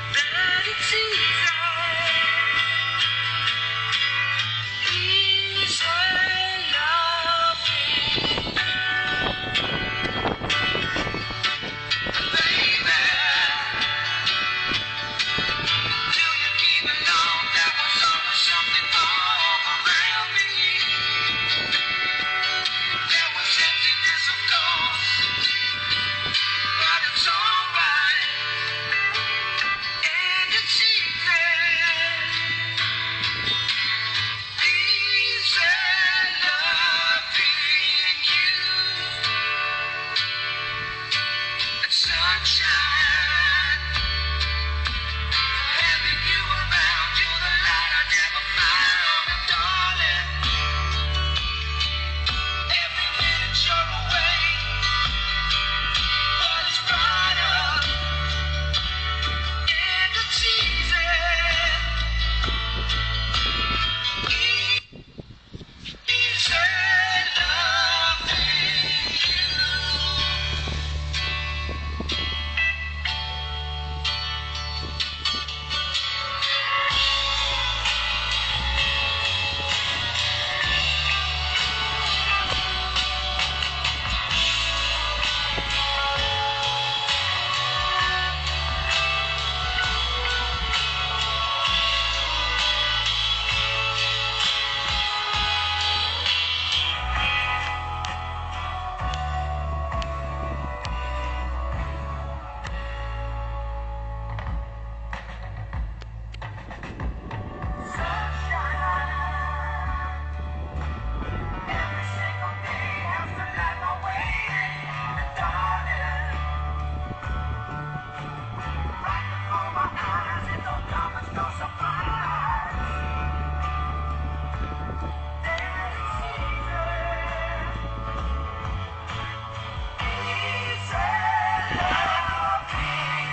that it's easy, easy loving. Baby, do you even know there was always something wrong around me? There was emptiness, of course, but it's alright, and it's easy, easy loving you. It's sunshine, having you around, you're the light I never found, and darling, every minute you're away, but it's brighter, and it's easy, easy loving you. Every single day has to light my way, and darling, right before my eyes, it don't come as no surprise that it's easy, easy loving.